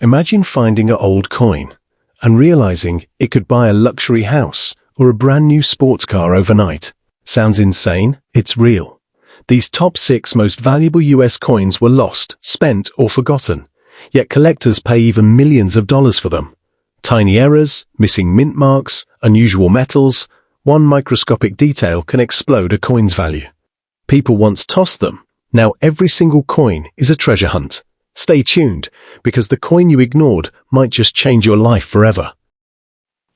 Imagine finding an old coin and realizing it could buy a luxury house or a brand new sports car overnight. Sounds insane? It's real. These top 6 most valuable US coins were lost, spent, or forgotten, yet collectors pay even millions of dollars for them. Tiny errors, missing mint marks, unusual metals, one microscopic detail can explode a coin's value. People once tossed them. Now every single coin is a treasure hunt. Stay tuned, because the coin you ignored might just change your life forever.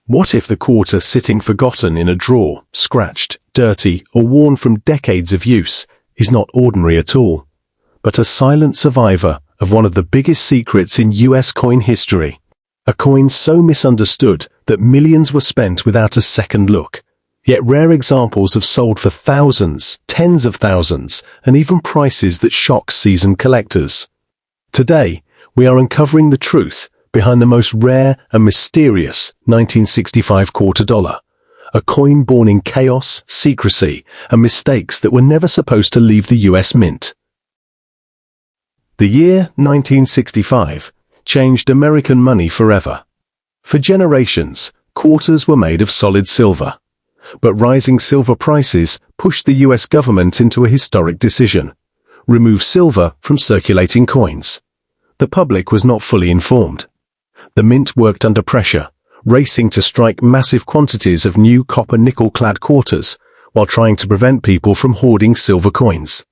What if the quarter sitting forgotten in a drawer, scratched, dirty, or worn from decades of use, is not ordinary at all, but a silent survivor of one of the biggest secrets in US coin history? A coin so misunderstood that millions were spent without a second look. Yet rare examples have sold for thousands, tens of thousands, and even prices that shock seasoned collectors. Today, we are uncovering the truth behind the most rare and mysterious 1965 quarter dollar, a coin born in chaos, secrecy, and mistakes that were never supposed to leave the US Mint. The year 1965 changed American money forever. For generations, quarters were made of solid silver. But rising silver prices pushed the US government into a historic decision: remove silver from circulating coins. The public was not fully informed. The mint worked under pressure, racing to strike massive quantities of new copper nickel-clad quarters, while trying to prevent people from hoarding silver coins.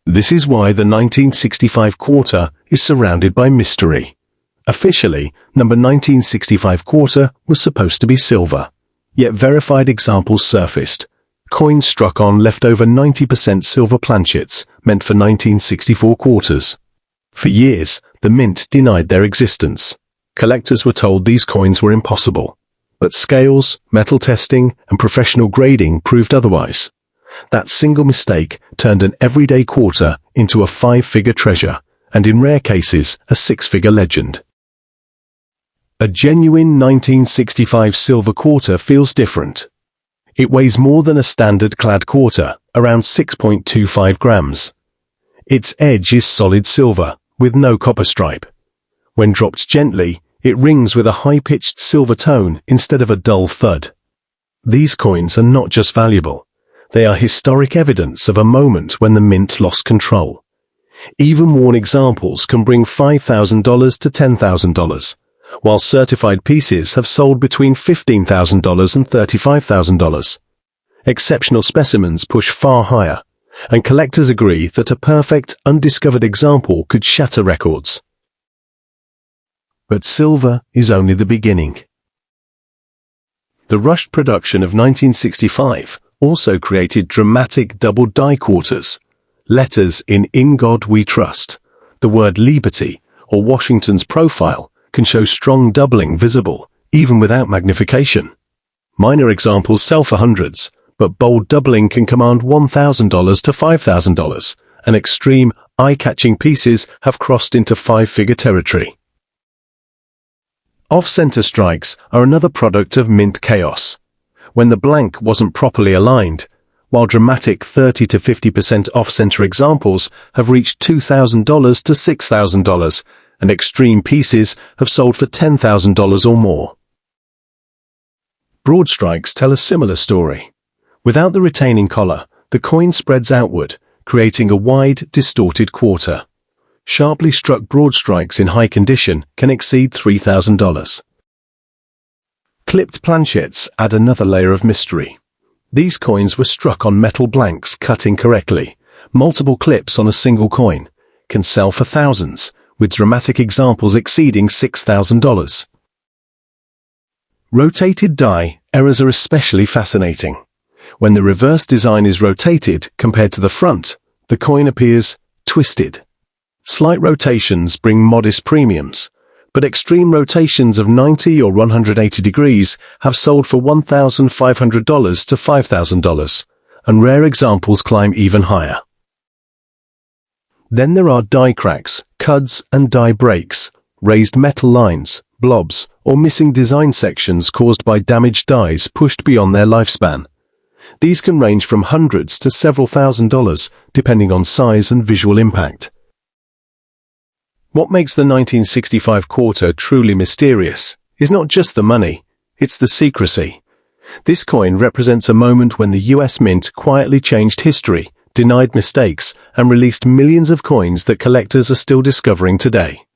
This is why the 1965 quarter is surrounded by mystery. Officially, number 1965 quarter was supposed to be silver. Yet verified examples surfaced. Coins struck on leftover 90% silver planchets meant for 1964 quarters. For years, the mint denied their existence. Collectors were told these coins were impossible. But scales, metal testing, and professional grading proved otherwise. That single mistake turned an everyday quarter into a 5-figure treasure, and in rare cases, a 6-figure legend. A genuine 1965 silver quarter feels different. It weighs more than a standard clad quarter, around 6.25 grams. Its edge is solid silver, with no copper stripe. When dropped gently, it rings with a high-pitched silver tone instead of a dull thud. These coins are not just valuable. They are historic evidence of a moment when the mint lost control. Even worn examples can bring $5,000 to $10,000. While certified pieces have sold between $15,000 and $35,000. Exceptional specimens push far higher, and collectors agree that a perfect, undiscovered example could shatter records. But silver is only the beginning. The rushed production of 1965 also created dramatic double die quarters. Letters in God We Trust, the word Liberty, or Washington's profile can show strong doubling visible, even without magnification. Minor examples sell for hundreds, but bold doubling can command $1,000 to $5,000, and extreme, eye-catching pieces have crossed into 5-figure territory. Off-center strikes are another product of mint chaos. When the blank wasn't properly aligned, while dramatic 30 to 50% off-center examples have reached $2,000 to $6,000, and extreme pieces have sold for $10,000 or more. Broad strikes tell a similar story. Without the retaining collar, the coin spreads outward, creating a wide, distorted quarter. Sharply struck broad strikes in high condition can exceed $3,000. Clipped planchettes add another layer of mystery. These coins were struck on metal blanks cut incorrectly. Multiple clips on a single coin can sell for thousands, with dramatic examples exceeding $6,000. Rotated die errors are especially fascinating. When the reverse design is rotated compared to the front, the coin appears twisted. Slight rotations bring modest premiums, but extreme rotations of 90 or 180 degrees have sold for $1,500 to $5,000, and rare examples climb even higher. Then there are die cracks, cuds, and die breaks, raised metal lines, blobs, or missing design sections caused by damaged dies pushed beyond their lifespan. These can range from hundreds to several $1,000s, depending on size and visual impact. What makes the 1965 quarter truly mysterious is not just the money, it's the secrecy. This coin represents a moment when the US Mint quietly changed history, denied mistakes, and released millions of coins that collectors are still discovering today.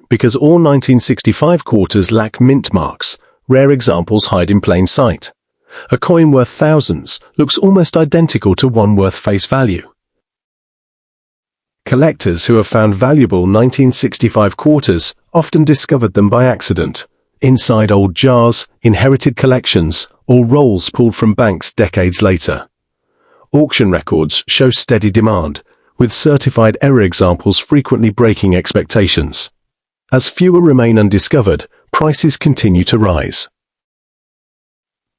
Because all 1965 quarters lack mint marks, rare examples hide in plain sight. A coin worth thousands looks almost identical to one worth face value. Collectors who have found valuable 1965 quarters often discovered them by accident, inside old jars, inherited collections, or rolls pulled from banks decades later. Auction records show steady demand, with certified error examples frequently breaking expectations. As fewer remain undiscovered, prices continue to rise.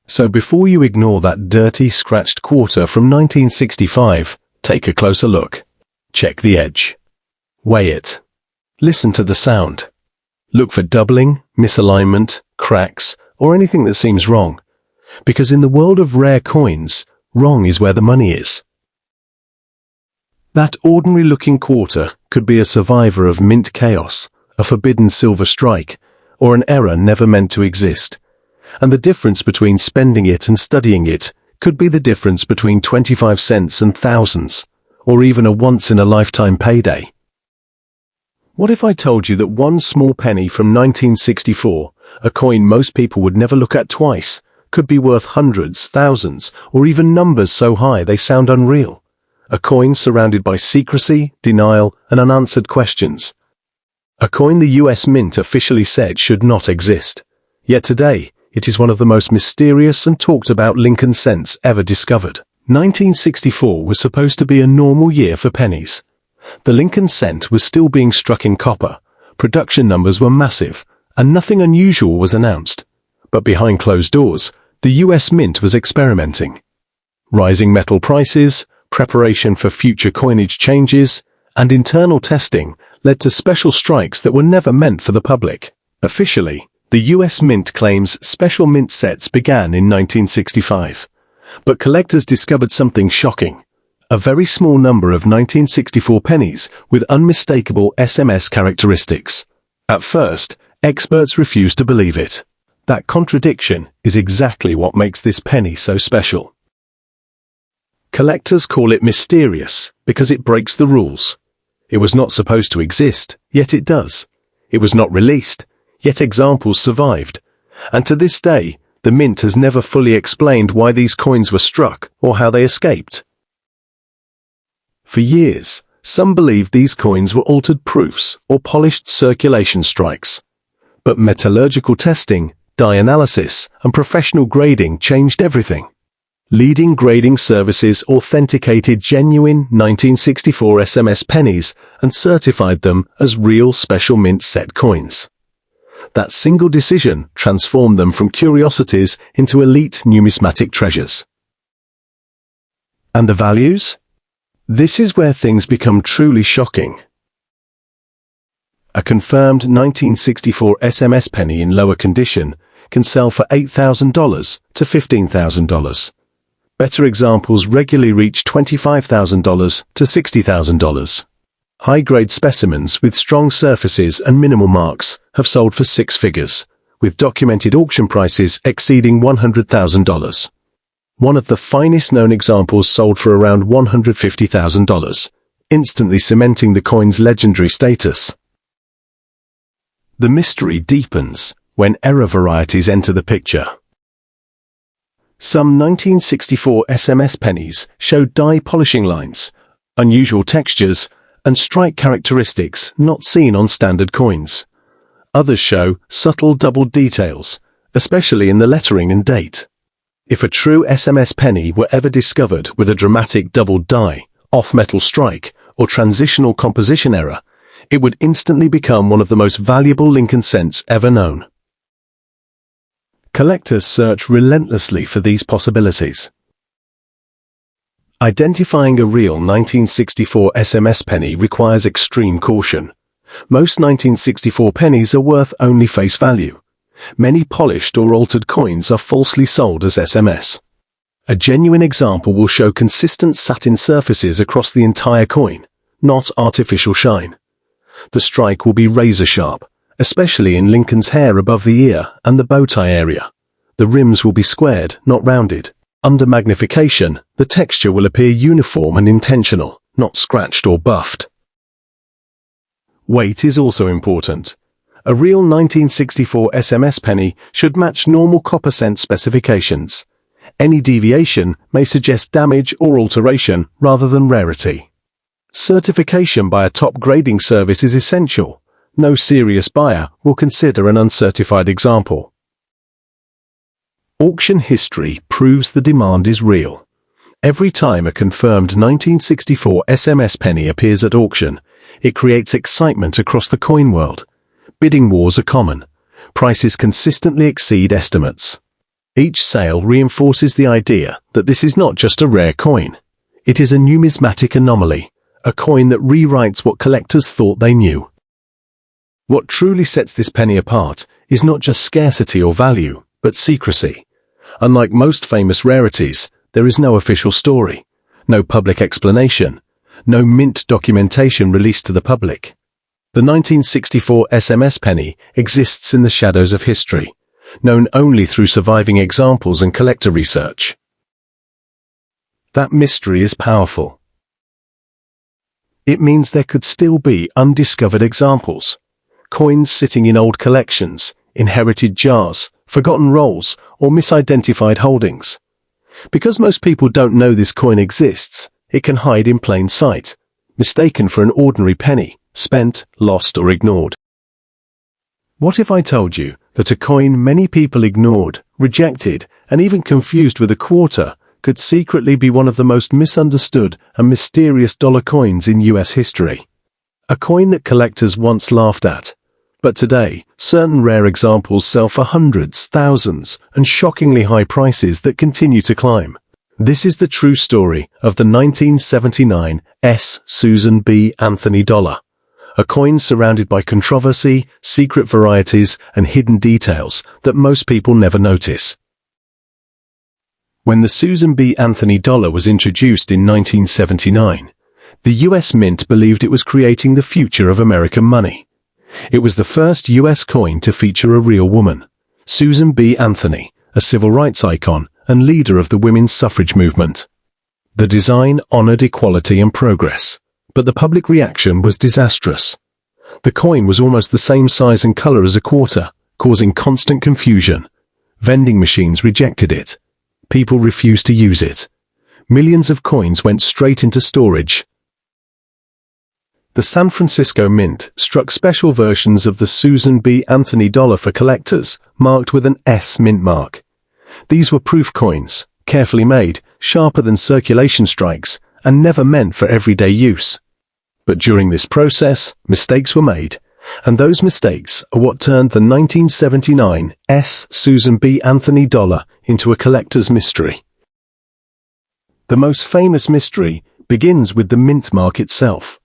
So before you ignore that dirty, scratched quarter from 1965, take a closer look. Check the edge. Weigh it. Listen to the sound. Look for doubling, misalignment, cracks, or anything that seems wrong. Because in the world of rare coins, wrong is where the money is. That ordinary-looking quarter could be a survivor of mint chaos, a forbidden silver strike, or an error never meant to exist. And the difference between spending it and studying it could be the difference between 25 cents and thousands, or even a once-in-a-lifetime payday. What if I told you that one small penny from 1964, a coin most people would never look at twice, could be worth hundreds, thousands, or even numbers so high they sound unreal? A coin surrounded by secrecy, denial, and unanswered questions. A coin the US Mint officially said should not exist. Yet today, it is one of the most mysterious and talked about Lincoln cents ever discovered. 1964 was supposed to be a normal year for pennies. The Lincoln cent was still being struck in copper, production numbers were massive, and nothing unusual was announced. But behind closed doors, the US Mint was experimenting. Rising metal prices, preparation for future coinage changes, and internal testing led to special strikes that were never meant for the public. Officially, the US Mint claims special mint sets began in 1965. But collectors discovered something shocking. A very small number of 1964 pennies with unmistakable SMS characteristics. At first, experts refused to believe it. That contradiction is exactly what makes this penny so special. Collectors call it mysterious because it breaks the rules. It was not supposed to exist, yet it does. It was not released, yet examples survived. And to this day, the Mint has never fully explained why these coins were struck or how they escaped. For years, some believed these coins were altered proofs or polished circulation strikes. But metallurgical testing, dye analysis, and professional grading changed everything. Leading grading services authenticated genuine 1964 SMS pennies and certified them as real special mint set coins. That single decision transformed them from curiosities into elite numismatic treasures. And the values? This is where things become truly shocking. A confirmed 1964 SMS penny in lower condition can sell for $8,000 to $15,000. Better examples regularly reach $25,000 to $60,000. High-grade specimens with strong surfaces and minimal marks have sold for six figures, with documented auction prices exceeding $100,000. One of the finest known examples sold for around $150,000, instantly cementing the coin's legendary status. The mystery deepens when error varieties enter the picture. Some 1964 SMS pennies showed die polishing lines, unusual textures, and strike characteristics not seen on standard coins. Others show subtle double details, especially in the lettering and date. If a true SMS penny were ever discovered with a dramatic double die, off-metal strike, or transitional composition error, it would instantly become one of the most valuable Lincoln cents ever known. Collectors search relentlessly for these possibilities. Identifying a real 1964 SMS penny requires extreme caution. Most 1964 pennies are worth only face value. Many polished or altered coins are falsely sold as SMS. A genuine example will show consistent satin surfaces across the entire coin, not artificial shine. The strike will be razor sharp, especially in Lincoln's hair above the ear and the bow tie area. The rims will be squared, not rounded. Under magnification, the texture will appear uniform and intentional, not scratched or buffed. Weight is also important. A real 1964 SMS penny should match normal copper cent specifications. Any deviation may suggest damage or alteration rather than rarity. Certification by a top grading service is essential. No serious buyer will consider an uncertified example. Auction history proves the demand is real. Every time a confirmed 1964 SMS penny appears at auction, it creates excitement across the coin world. Bidding wars are common. Prices consistently exceed estimates. Each sale reinforces the idea that this is not just a rare coin. It is a numismatic anomaly, a coin that rewrites what collectors thought they knew. What truly sets this penny apart is not just scarcity or value, but secrecy. Unlike most famous rarities, there is no official story, no public explanation, no mint documentation released to the public. The 1964 SMS penny exists in the shadows of history, known only through surviving examples and collector research. That mystery is powerful. It means there could still be undiscovered examples, coins sitting in old collections, inherited jars, forgotten rolls, or misidentified holdings. Because most people don't know this coin exists, it can hide in plain sight, mistaken for an ordinary penny, spent, lost, or ignored. What if I told you that a coin many people ignored, rejected, and even confused with a quarter could secretly be one of the most misunderstood and mysterious dollar coins in US history? A coin that collectors once laughed at, but today, certain rare examples sell for hundreds, thousands, and shockingly high prices that continue to climb. This is the true story of the 1979 S. Susan B. Anthony dollar. A coin surrounded by controversy, secret varieties, and hidden details that most people never notice. When the Susan B. Anthony dollar was introduced in 1979, the US Mint believed it was creating the future of American money. It was the first US coin to feature a real woman, Susan B. Anthony, a civil rights icon and leader of the women's suffrage movement. The design honored equality and progress, but the public reaction was disastrous. The coin was almost the same size and color as a quarter, causing constant confusion. Vending machines rejected it. People refused to use it. Millions of coins went straight into storage. The San Francisco Mint struck special versions of the Susan B. Anthony dollar for collectors, marked with an S mint mark. These were proof coins, carefully made, sharper than circulation strikes, and never meant for everyday use. But during this process, mistakes were made, and those mistakes are what turned the 1979 S. Susan B. Anthony dollar into a collector's mystery. The most famous mystery begins with the mint mark itself.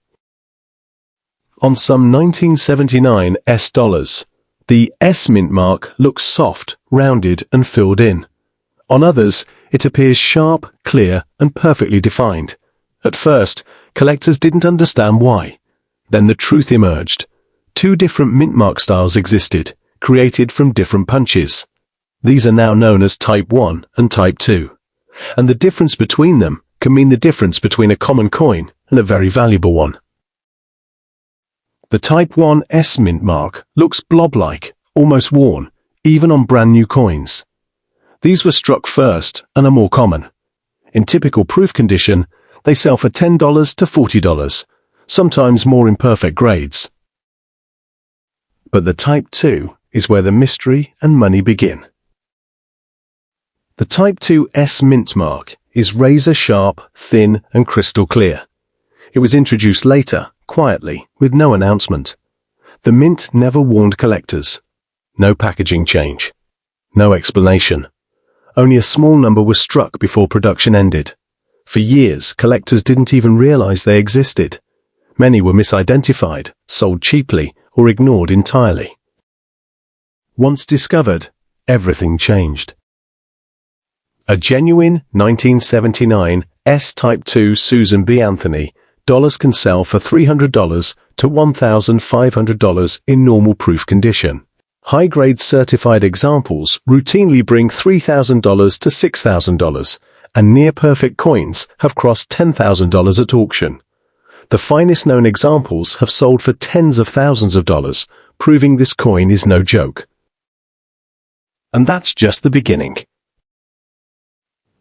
On some 1979 S dollars, the S mint mark looks soft, rounded, and filled in. On others, it appears sharp, clear, and perfectly defined. At first, collectors didn't understand why. Then the truth emerged. Two different mint mark styles existed, created from different punches. These are now known as Type 1 and Type 2. And the difference between them can mean the difference between a common coin and a very valuable one. The Type 1 S mint mark looks blob-like, almost worn, even on brand new coins. These were struck first and are more common. In typical proof condition, they sell for $10 to $40, sometimes more imperfect grades. But the Type 2 is where the mystery and money begin. The Type 2 S mint mark is razor sharp, thin, and crystal clear. It was introduced later, quietly, with no announcement. The mint never warned collectors. No packaging change. No explanation. Only a small number was struck before production ended. For years, collectors didn't even realize they existed. Many were misidentified, sold cheaply, or ignored entirely. Once discovered, everything changed. A genuine 1979 S Type 2 Susan B. Anthony dollars can sell for $300 to $1,500 in normal proof condition. High-grade certified examples routinely bring $3,000 to $6,000, and near-perfect coins have crossed $10,000 at auction. The finest known examples have sold for tens of thousands of dollars, proving this coin is no joke. And that's just the beginning.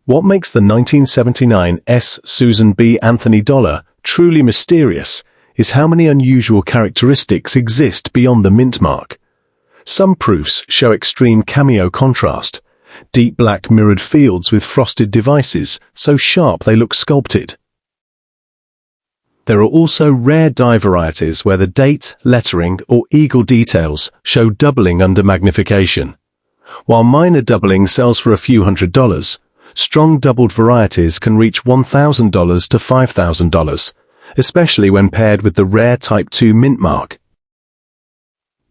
What makes the 1979 Susan B. Anthony dollar truly mysterious is how many unusual characteristics exist beyond the mint mark. Some proofs show extreme cameo contrast, deep black mirrored fields with frosted devices so sharp they look sculpted. There are also rare die varieties where the date, lettering, or eagle details show doubling under magnification. While minor doubling sells for a few $100s, strong doubled varieties can reach $1,000 to $5,000, especially when paired with the rare Type 2 mint mark.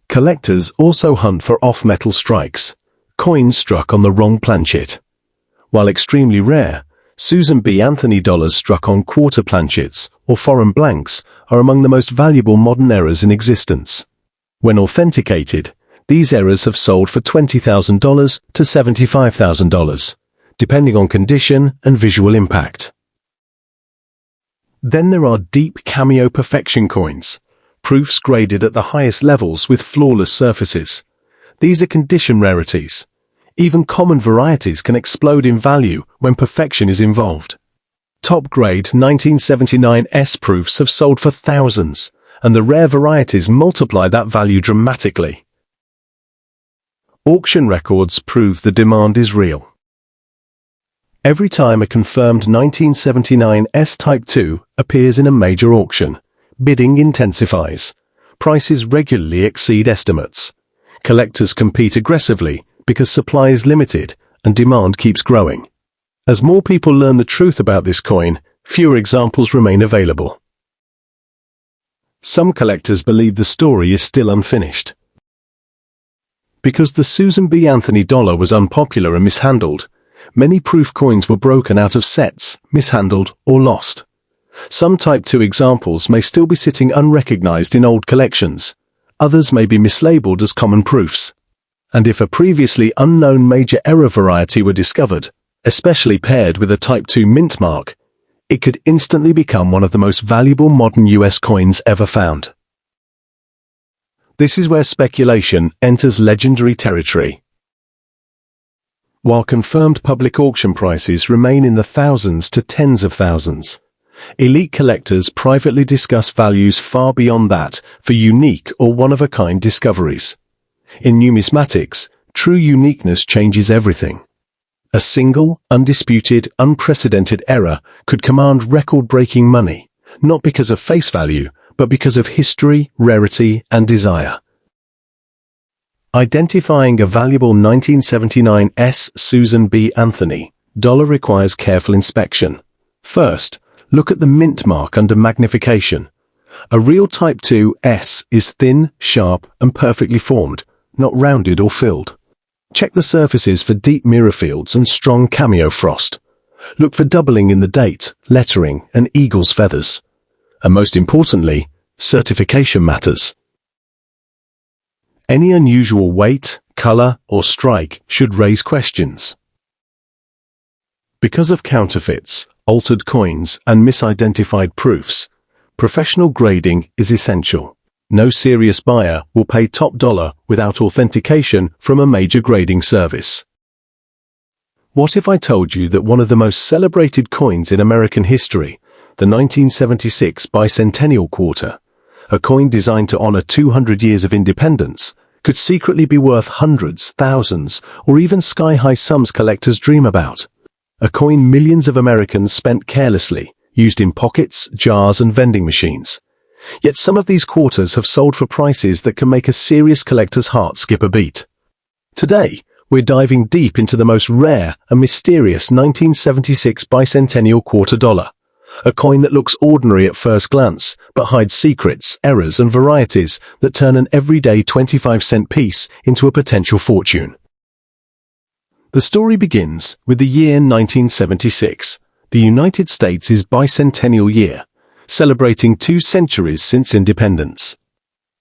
Collectors also hunt for off-metal strikes, coins struck on the wrong planchet. While extremely rare, Susan B. Anthony dollars struck on quarter planchets or foreign blanks are among the most valuable modern errors in existence. When authenticated, these errors have sold for $20,000 to $75,000, depending on condition and visual impact. Then there are deep cameo perfection coins, proofs graded at the highest levels with flawless surfaces. These are condition rarities. Even common varieties can explode in value when perfection is involved. Top-grade 1979 proofs have sold for thousands, and the rare varieties multiply that value dramatically. Auction records prove the demand is real. Every time a confirmed 1979 Type 2 appears in a major auction, bidding intensifies. Prices regularly exceed estimates. Collectors compete aggressively because supply is limited and demand keeps growing. As more people learn the truth about this coin, fewer examples remain available. Some collectors believe the story is still unfinished. Because the Susan B. Anthony dollar was unpopular and mishandled, many proof coins were broken out of sets, mishandled, or lost. Some Type 2 examples may still be sitting unrecognized in old collections. Others may be mislabeled as common proofs. And if a previously unknown major error variety were discovered, especially paired with a Type 2 mint mark, it could instantly become one of the most valuable modern US coins ever found. This is where speculation enters legendary territory. While confirmed public auction prices remain in the thousands to tens of thousands, elite collectors privately discuss values far beyond that for unique or one-of-a-kind discoveries. In numismatics, true uniqueness changes everything. A single, undisputed, unprecedented error could command record-breaking money, not because of face value, but because of history, rarity, and desire. Identifying a valuable 1979 Susan B. Anthony dollar requires careful inspection. First, look at the mint mark under magnification. A real Type 2 is thin, sharp, and perfectly formed, not rounded or filled. Check the surfaces for deep mirror fields and strong cameo frost. Look for doubling in the date, lettering, and eagle's feathers. And most importantly, certification matters. Any unusual weight, color, or strike should raise questions. Because of counterfeits, altered coins, and misidentified proofs, professional grading is essential. No serious buyer will pay top dollar without authentication from a major grading service. What if I told you that one of the most celebrated coins in American history, the 1976 Bicentennial Quarter, a coin designed to honor 200 years of independence, could secretly be worth hundreds, thousands, or even sky-high sums collectors dream about? A coin millions of Americans spent carelessly, used in pockets, jars, and vending machines. Yet some of these quarters have sold for prices that can make a serious collector's heart skip a beat. Today, we're diving deep into the most rare and mysterious 1976 Bicentennial Quarter dollar, a coin that looks ordinary at first glance, but hides secrets, errors, and varieties that turn an everyday 25-cent piece into a potential fortune. The story begins with the year 1976, the United States' bicentennial year, celebrating 2 centuries since independence.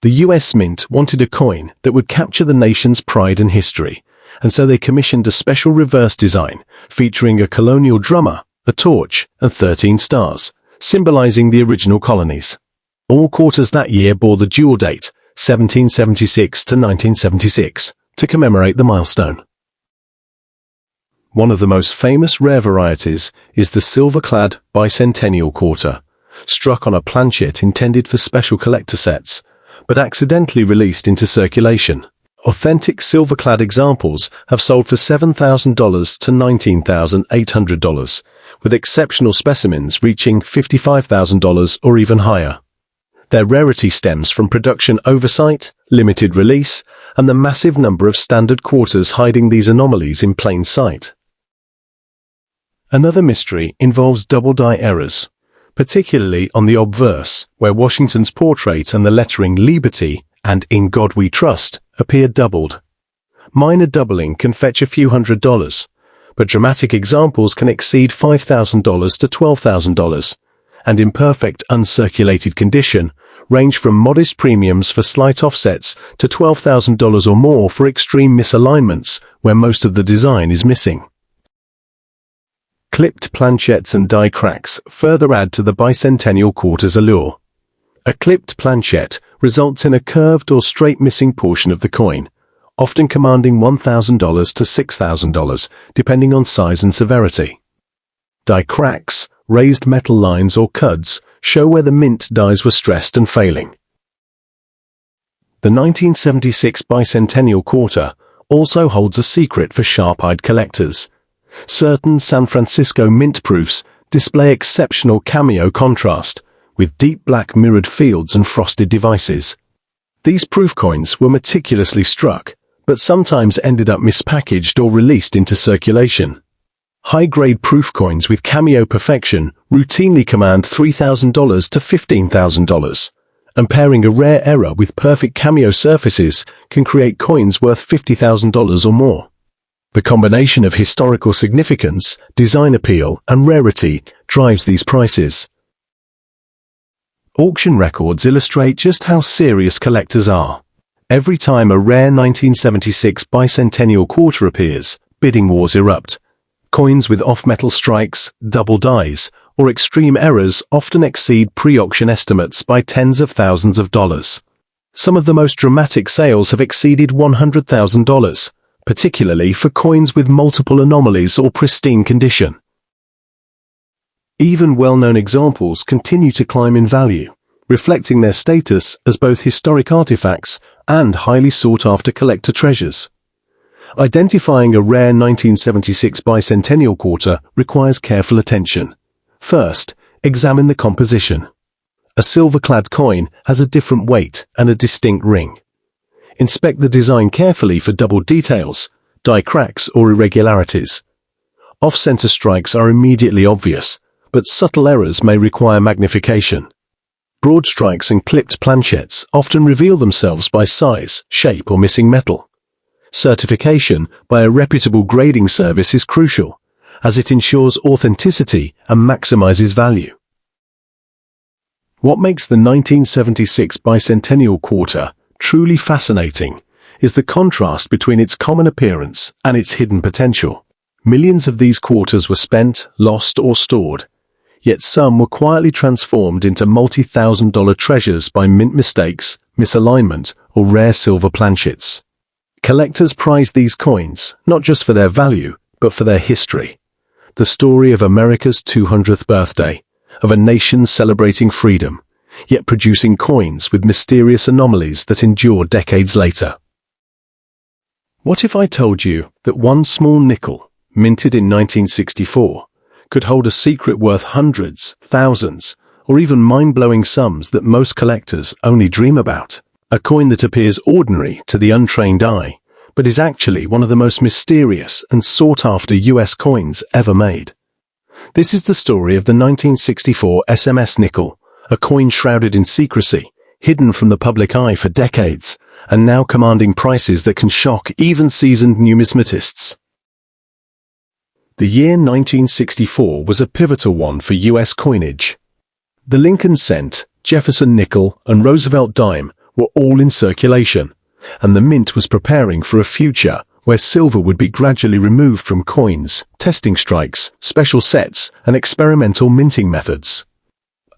The US Mint wanted a coin that would capture the nation's pride and history, and so they commissioned a special reverse design featuring a colonial drummer, a torch, and 13 stars, symbolizing the original colonies. All quarters that year bore the dual date, 1776 to 1976, to commemorate the milestone. One of the most famous rare varieties is the silver-clad Bicentennial Quarter, struck on a planchet intended for special collector sets, but accidentally released into circulation. Authentic silver-clad examples have sold for $7,000 to $19,800, with exceptional specimens reaching $55,000 or even higher. Their rarity stems from production oversight, limited release, and the massive number of standard quarters hiding these anomalies in plain sight. Another mystery involves double-die errors, particularly on the obverse, where Washington's portrait and the lettering Liberty and In God We Trust appear doubled. Minor doubling can fetch a few $100s, but dramatic examples can exceed $5,000 to $12,000, and in perfect uncirculated condition range from modest premiums for slight offsets to $12,000 or more for extreme misalignments where most of the design is missing. Clipped planchettes and die cracks further add to the Bicentennial Quarter's allure. A clipped planchette results in a curved or straight missing portion of the coin, often commanding $1,000 to $6,000, depending on size and severity. Die cracks, raised metal lines or cuds, show where the mint dies were stressed and failing. The 1976 Bicentennial Quarter also holds a secret for sharp-eyed collectors. Certain San Francisco mint proofs display exceptional cameo contrast, with deep black mirrored fields and frosted devices. These proof coins were meticulously struck, but sometimes ended up mispackaged or released into circulation. High-grade proof coins with cameo perfection routinely command $3,000 to $15,000, and pairing a rare error with perfect cameo surfaces can create coins worth $50,000 or more. The combination of historical significance, design appeal, and rarity drives these prices. Auction records illustrate just how serious collectors are. Every time a rare 1976 Bicentennial Quarter appears, bidding wars erupt. Coins with off-metal strikes, double dies, or extreme errors often exceed pre-auction estimates by tens of thousands of dollars. Some of the most dramatic sales have exceeded $100,000, particularly for coins with multiple anomalies or pristine condition. Even well-known examples continue to climb in value, reflecting their status as both historic artifacts and highly sought-after collector treasures. Identifying a rare 1976 Bicentennial Quarter requires careful attention. First, examine the composition. A silver-clad coin has a different weight and a distinct ring. Inspect the design carefully for double details, die cracks, or irregularities. Off-center strikes are immediately obvious, but subtle errors may require magnification. Broad strikes and clipped planchettes often reveal themselves by size, shape, or missing metal. Certification by a reputable grading service is crucial, as it ensures authenticity and maximizes value. What makes the 1976 Bicentennial Quarter truly fascinating is the contrast between its common appearance and its hidden potential. Millions of these quarters were spent, lost, or stored, yet some were quietly transformed into multi-thousand-dollar treasures by mint mistakes, misalignment, or rare silver planchets. Collectors prize these coins not just for their value, but for their history. The story of America's 200th birthday, of a nation celebrating freedom, yet producing coins with mysterious anomalies that endure decades later. What if I told you that one small nickel, minted in 1964, could hold a secret worth hundreds, thousands, or even mind-blowing sums that most collectors only dream about? A coin that appears ordinary to the untrained eye, but is actually one of the most mysterious and sought-after US coins ever made. This is the story of the 1964 SMS Nickel, a coin shrouded in secrecy, hidden from the public eye for decades, and now commanding prices that can shock even seasoned numismatists. The year 1964 was a pivotal one for US coinage. The Lincoln cent, Jefferson nickel, and Roosevelt dime were all in circulation, and the mint was preparing for a future where silver would be gradually removed from coins, testing strikes, special sets, and experimental minting methods.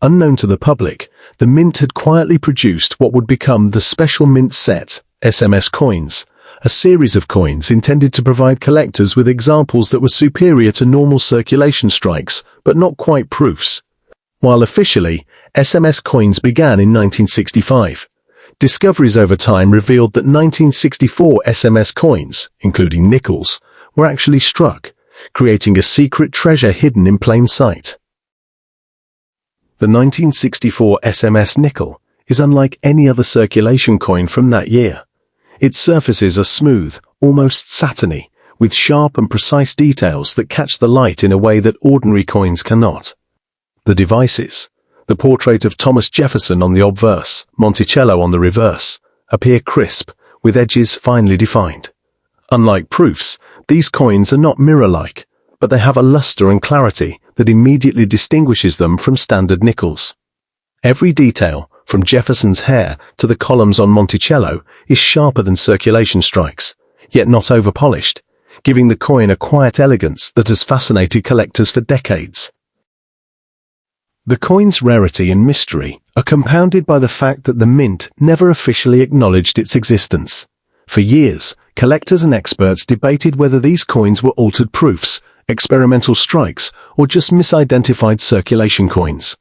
Unknown to the public, the mint had quietly produced what would become the Special Mint Set, SMS coins, a series of coins intended to provide collectors with examples that were superior to normal circulation strikes, but not quite proofs. While officially, SMS coins began in 1965. Discoveries over time revealed that 1964 SMS coins, including nickels, were actually struck, creating a secret treasure hidden in plain sight. The 1964 SMS nickel is unlike any other circulation coin from that year. Its surfaces are smooth, almost satiny, with sharp and precise details that catch the light in a way that ordinary coins cannot. The devices, the portrait of Thomas Jefferson on the obverse, Monticello on the reverse, appear crisp, with edges finely defined. Unlike proofs, these coins are not mirror-like, but they have a luster and clarity that immediately distinguishes them from standard nickels. Every detail, from Jefferson's hair to the columns on Monticello, is sharper than circulation strikes, yet not over-polished, giving the coin a quiet elegance that has fascinated collectors for decades. The coin's rarity and mystery are compounded by the fact that the mint never officially acknowledged its existence. For years, collectors and experts debated whether these coins were altered proofs, experimental strikes, or just misidentified circulation coins.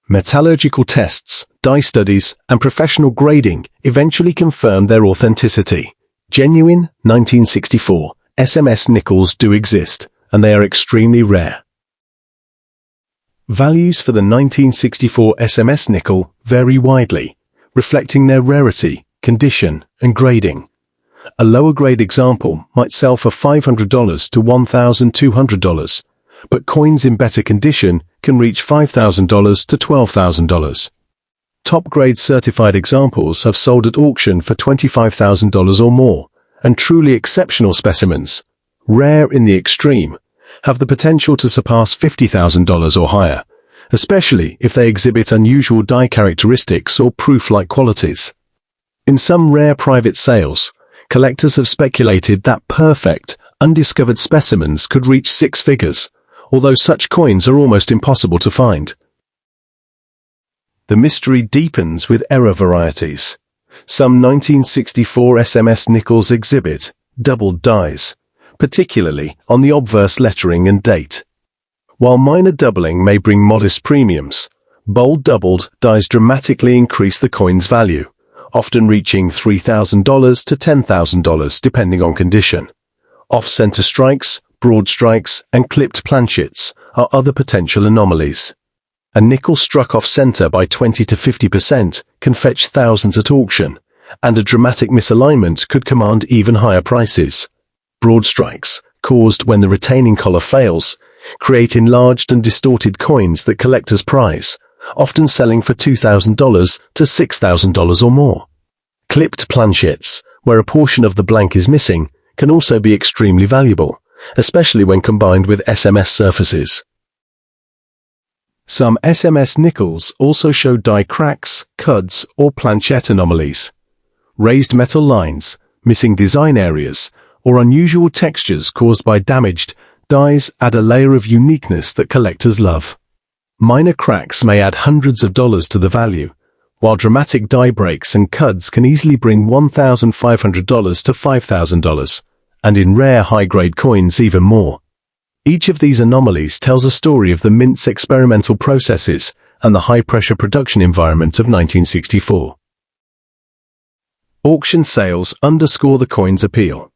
Metallurgical tests, die studies, and professional grading eventually confirmed their authenticity. Genuine 1964 SMS nickels do exist, and they are extremely rare. Values for the 1964 SMS nickel vary widely, reflecting their rarity, condition, and grading. A lower-grade example might sell for $500 to $1,200, but coins in better condition can reach $5,000 to $12,000. Top-grade certified examples have sold at auction for $25,000 or more, and truly exceptional specimens, rare in the extreme, have the potential to surpass $50,000 or higher, especially if they exhibit unusual die characteristics or proof-like qualities. In some rare private sales, collectors have speculated that perfect, undiscovered specimens could reach six figures, although such coins are almost impossible to find. The mystery deepens with error varieties. Some 1964 SMS nickels exhibit doubled dies, particularly on the obverse lettering and date. While minor doubling may bring modest premiums, bold doubled dies dramatically increase the coin's value, often reaching $3,000 to $10,000 depending on condition. Off-center strikes, broad strikes, and clipped planchets are other potential anomalies. A nickel struck off-center by 20 to 50% can fetch thousands at auction, and a dramatic misalignment could command even higher prices. Broad strikes, caused when the retaining collar fails, create enlarged and distorted coins that collectors prize, often selling for $2,000 to $6,000 or more. Clipped planchets, where a portion of the blank is missing, can also be extremely valuable, especially when combined with SMS surfaces. Some SMS nickels also show die cracks, cuds, or planchette anomalies. Raised metal lines, missing design areas, or unusual textures caused by damaged dies add a layer of uniqueness that collectors love. Minor cracks may add hundreds of dollars to the value, while dramatic die breaks and cuds can easily bring $1,500 to $5,000, and in rare high-grade coins even more. Each of these anomalies tells a story of the mint's experimental processes and the high-pressure production environment of 1964. Auction sales underscore the coin's appeal.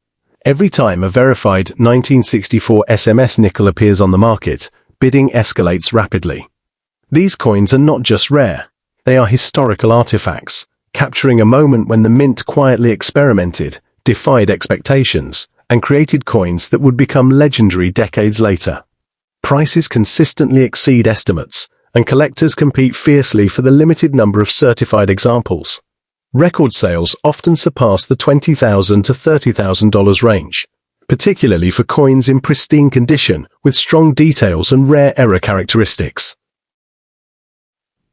Every time a verified 1964 SMS nickel appears on the market, bidding escalates rapidly. These coins are not just rare, they are historical artifacts, capturing a moment when the mint quietly experimented, defied expectations, and created coins that would become legendary decades later. Prices consistently exceed estimates, and collectors compete fiercely for the limited number of certified examples. Record sales often surpass the $20,000 to $30,000 range, particularly for coins in pristine condition with strong details and rare error characteristics.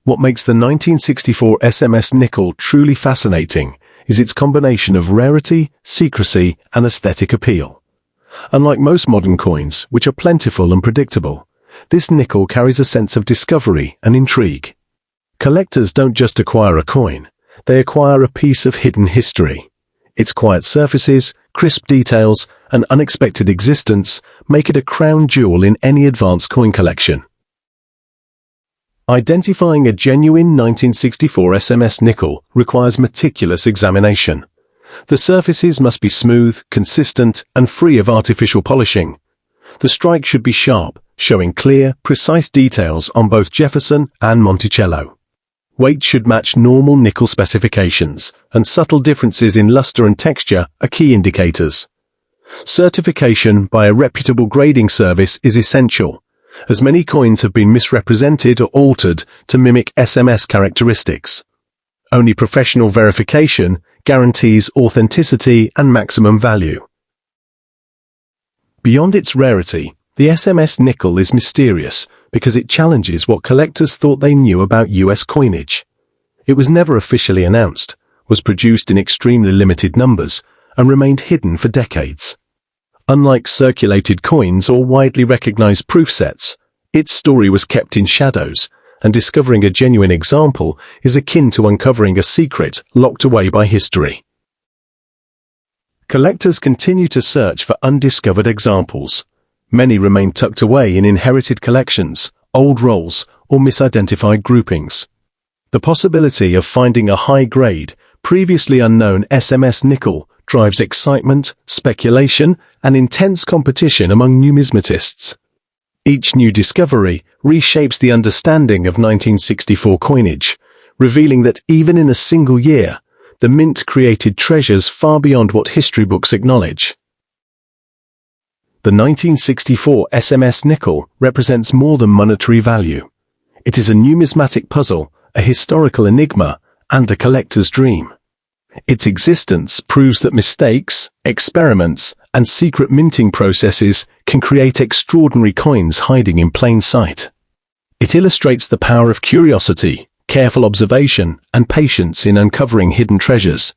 What makes the 1964 SMS Nickel truly fascinating is its combination of rarity, secrecy, and aesthetic appeal. Unlike most modern coins, which are plentiful and predictable, this nickel carries a sense of discovery and intrigue. Collectors don't just acquire a coin, they acquire a piece of hidden history. Its quiet surfaces, crisp details, and unexpected existence make it a crown jewel in any advanced coin collection. Identifying a genuine 1964 SMS Nickel requires meticulous examination. The surfaces must be smooth, consistent, and free of artificial polishing. The strike should be sharp, showing clear, precise details on both Jefferson and Monticello. Weight should match normal nickel specifications, and subtle differences in luster and texture are key indicators. Certification by a reputable grading service is essential, as many coins have been misrepresented or altered to mimic SMS characteristics. Only professional verification guarantees authenticity and maximum value. Beyond its rarity, the SMS Nickel is mysterious because it challenges what collectors thought they knew about US coinage. It was never officially announced, was produced in extremely limited numbers, and remained hidden for decades. Unlike circulated coins or widely recognized proof sets, its story was kept in shadows, and discovering a genuine example is akin to uncovering a secret locked away by history. Collectors continue to search for undiscovered examples. Many remain tucked away in inherited collections, old rolls, or misidentified groupings. The possibility of finding a high-grade, previously unknown SMS Nickel drives excitement, speculation, and intense competition among numismatists. Each new discovery reshapes the understanding of 1964 coinage, revealing that even in a single year, the mint created treasures far beyond what history books acknowledge. The 1964 SMS Nickel represents more than monetary value. It is a numismatic puzzle, a historical enigma, and a collector's dream. Its existence proves that mistakes, experiments, and secret minting processes can create extraordinary coins hiding in plain sight. It illustrates the power of curiosity, careful observation, and patience in uncovering hidden treasures.